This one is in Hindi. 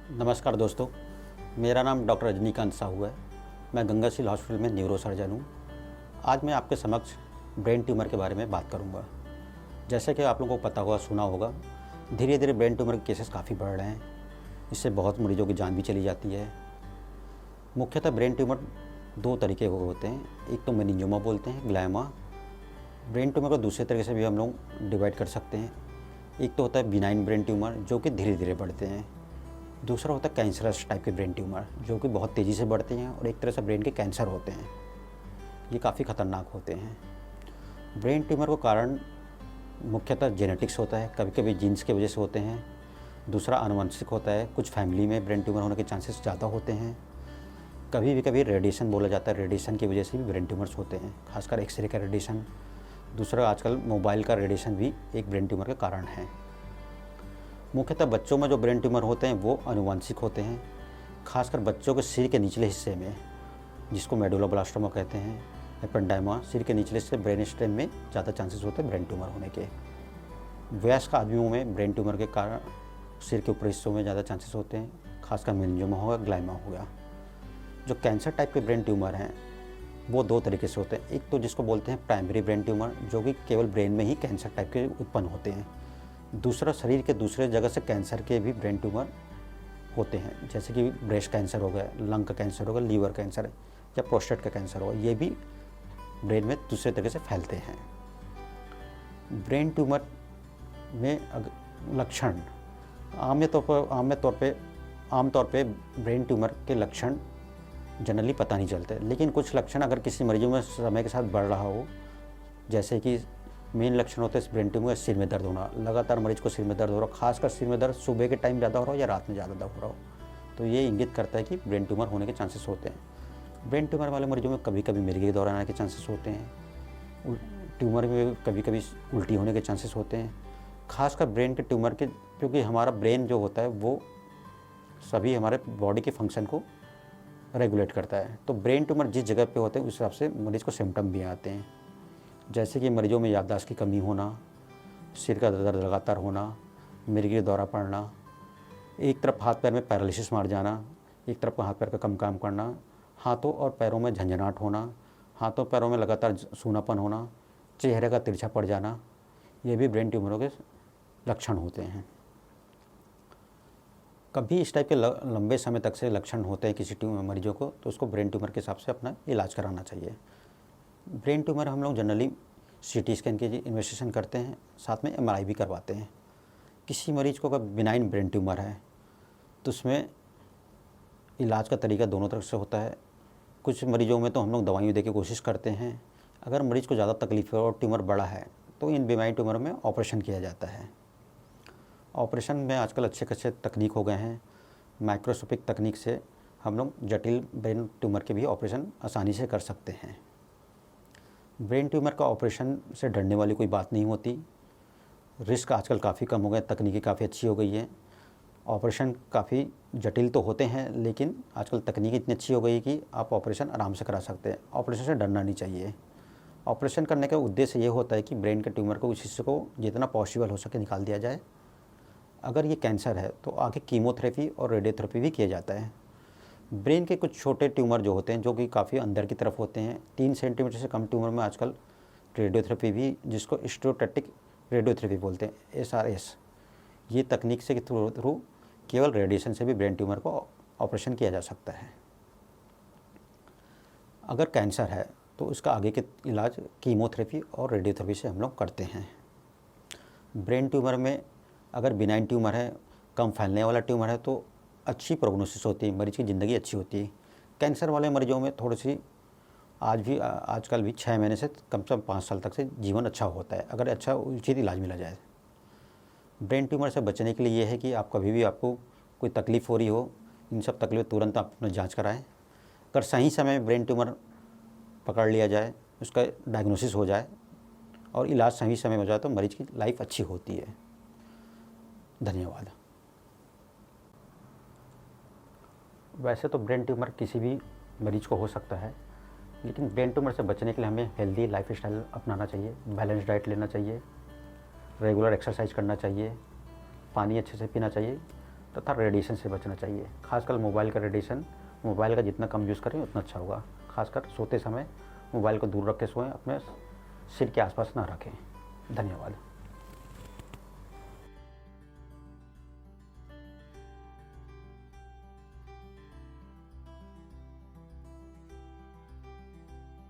नमस्कार दोस्तों, मेरा नाम डॉक्टर रजनीकांत साहू है। मैं गंगाशील हॉस्पिटल में न्यूरो सर्जन हूँ। आज मैं आपके समक्ष ब्रेन ट्यूमर के बारे में बात करूँगा। जैसे कि आप लोगों को पता होगा, सुना होगा, धीरे धीरे ब्रेन ट्यूमर के केसेस काफ़ी बढ़ रहे हैं। इससे बहुत मरीजों की जान भी चली जाती है। मुख्यतः ब्रेन ट्यूमर दो तरीके के होते हैं। एक तो मेनिंजियोमा बोलते हैं, ग्लायमा। ब्रेन ट्यूमर को दूसरे तरीके से भी हम लोग डिवाइड कर सकते हैं। एक तो होता है बिनाइन ब्रेन ट्यूमर, जो कि धीरे धीरे बढ़ते हैं। दूसरा होता है कैंसरस टाइप के ब्रेन ट्यूमर, जो कि बहुत तेज़ी से बढ़ते हैं और एक तरह से ब्रेन के कैंसर होते हैं। ये काफ़ी ख़तरनाक होते हैं। ब्रेन ट्यूमर को कारण मुख्यतः जेनेटिक्स होता है, कभी कभी जीन्स की वजह से होते हैं। दूसरा आनुवंशिक होता है, कुछ फैमिली में ब्रेन ट्यूमर होने के चांसेस ज़्यादा होते हैं। कभी रेडिएशन बोला जाता है, रेडिएशन की वजह से भी ब्रेन ट्यूमर्स होते हैं, खासकर एक्सरे का रेडिएशन। दूसरा आजकल मोबाइल का रेडिएशन भी एक ब्रेन ट्यूमर का कारण है। मुख्यतः बच्चों में जो ब्रेन ट्यूमर होते हैं वो आनुवंशिक होते हैं, खासकर बच्चों के सिर के निचले हिस्से में, जिसको मेडुलोब्लास्टोमा कहते हैं, एपेंडाइमा। सिर के निचले हिस्से ब्रेन स्टेम में ज़्यादा चांसेस होते हैं ब्रेन ट्यूमर होने के। वयस्क आदमियों में ब्रेन ट्यूमर के कारण सिर के ऊपरी हिस्सों में ज़्यादा चांसेस होते हैं, खासकर मेनिंजियोमा होगा, ग्लाइमा हो गया। जो कैंसर टाइप के ब्रेन ट्यूमर हैं वो दो तरीके से होते हैं। एक तो जिसको बोलते हैं प्राइमरी ब्रेन ट्यूमर, जो कि केवल ब्रेन में ही कैंसर टाइप के उत्पन्न होते हैं। दूसरा, शरीर के दूसरे जगह से कैंसर के भी ब्रेन ट्यूमर होते हैं, जैसे कि ब्रेस्ट कैंसर हो गया, लंग का कैंसर होगा, लीवर कैंसर या प्रोस्टेट का कैंसर होगा। ये भी ब्रेन में दूसरे तरीके से फैलते हैं। ब्रेन ट्यूमर में लक्षण आमतौर पे ब्रेन ट्यूमर के लक्षण जनरली पता नहीं चलते, लेकिन कुछ लक्षण अगर किसी मरीजों में समय के साथ बढ़ रहा हो, जैसे कि मेन लक्षण होते हैं ब्रेन ट्यूमर, सिर में दर्द होना, लगातार मरीज को सिर में दर्द हो रहा हो, खासकर सिर में दर्द सुबह के टाइम ज़्यादा हो रहा हो या रात में ज़्यादा हो रहा हो, तो ये इंगित करता है कि ब्रेन ट्यूमर होने के चांसेस होते हैं। ब्रेन ट्यूमर वाले मरीजों में कभी कभी मिर्गी के दौरान आने के चांसेस होते हैं। ट्यूमर में कभी कभी उल्टी होने के चांसेस होते हैं, खासकर ब्रेन के ट्यूमर के, क्योंकि हमारा ब्रेन जो होता है वो सभी हमारे बॉडी के फंक्शन को रेगुलेट करता है। तो ब्रेन ट्यूमर जिस जगह पे होते हैं उस हिसाब से मरीज को सिम्टम भी आते हैं, जैसे कि मरीजों में याददाश्त की कमी होना, सिर का दर्द लगातार होना, मिर्गी दौरा पड़ना, एक तरफ हाथ पैर में पैरालिसिस मार जाना, एक तरफ हाथ पैर का कम काम करना, हाथों और पैरों में झंझनाहट होना, हाथों पैरों में लगातार सूनापन होना, चेहरे का तिरछा पड़ जाना, ये भी ब्रेन ट्यूमरों के लक्षण होते हैं। कभी इस टाइप के लंबे समय तक से लक्षण होते हैं किसी मरीजों को, तो उसको ब्रेन ट्यूमर के हिसाब से अपना इलाज कराना चाहिए। ब्रेन ट्यूमर हम लोग जनरली सीटी स्कैन की इन्वेस्टिगेशन करते हैं, साथ में एमआरआई भी करवाते हैं। किसी मरीज को अगर बिनाइन ब्रेन ट्यूमर है तो उसमें इलाज का तरीका दोनों तरफ से होता है। कुछ मरीजों में तो हम लोग दवाइयाँ देके कोशिश करते हैं। अगर मरीज़ को ज़्यादा तकलीफ है और ट्यूमर बड़ा है तो इन बिनाइन ट्यूमर में ऑपरेशन किया जाता है। ऑपरेशन में आजकल अच्छे तकनीक हो गए हैं। माइक्रोस्कोपिक तकनीक से हम लोग जटिल ब्रेन ट्यूमर के भी ऑपरेशन आसानी से कर सकते हैं। ब्रेन ट्यूमर का ऑपरेशन से डरने वाली कोई बात नहीं होती। रिस्क आजकल काफ़ी कम हो गए, तकनीकी काफ़ी अच्छी हो गई है। ऑपरेशन काफ़ी जटिल तो होते हैं, लेकिन आजकल तकनीक इतनी अच्छी हो गई है कि आप ऑपरेशन आराम से करा सकते हैं। ऑपरेशन से डरना नहीं चाहिए। ऑपरेशन करने का उद्देश्य ये होता है कि ब्रेन के ट्यूमर को, उस हिस्से को जितना पॉसिबल हो सके निकाल दिया जाए। अगर ये कैंसर है तो आगे कीमोथेरेपी और रेडियोथेरेपी भी किया जाता है। ब्रेन के कुछ छोटे ट्यूमर जो होते हैं, जो कि काफ़ी अंदर की तरफ होते हैं, 3 सेंटीमीटर से कम ट्यूमर में आजकल रेडियोथेरेपी भी, जिसको स्टेरोटैक्टिक रेडियोथेरेपी बोलते हैं, एसआरएस, ये तकनीक से थ्रू केवल रेडिएशन से भी ब्रेन ट्यूमर को ऑपरेशन किया जा सकता है। अगर कैंसर है तो उसका आगे के इलाज कीमोथेरेपी और रेडियोथेरेपी से हम लोग करते हैं। ब्रेन ट्यूमर में अगर बिनाइन ट्यूमर है, कम फैलने वाला ट्यूमर है, तो अच्छी प्रोग्नोसिस होती है, मरीज की ज़िंदगी अच्छी होती है। कैंसर वाले मरीजों में थोड़ी सी आजकल भी 6 महीने से कम से कम 5 साल तक से जीवन अच्छा होता है, अगर अच्छा उचित इलाज मिला जाए। ब्रेन ट्यूमर से बचने के लिए ये है कि आप कभी भी आपको कोई तकलीफ़ हो रही हो, इन सब तकलीफ तुरंत आप अपना जाँच कराएँ। अगर सही समय में ब्रेन ट्यूमर पकड़ लिया जाए, उसका डायग्नोसिस हो जाए और इलाज सही समय में हो जाए तो मरीज़ की लाइफ अच्छी होती है। धन्यवाद। वैसे तो ब्रेन ट्यूमर किसी भी मरीज को हो सकता है, लेकिन ब्रेन ट्यूमर से बचने के लिए हमें हेल्दी लाइफस्टाइल अपनाना चाहिए, बैलेंस डाइट लेना चाहिए, रेगुलर एक्सरसाइज करना चाहिए, पानी अच्छे से पीना चाहिए तथा रेडिएशन से बचना चाहिए। खासकर मोबाइल का रेडिएशन, मोबाइल का जितना कम यूज़ करें उतना अच्छा होगा। खासकर सोते समय मोबाइल को दूर रख के सोएं, अपने सिर के आसपास ना रखें। धन्यवाद।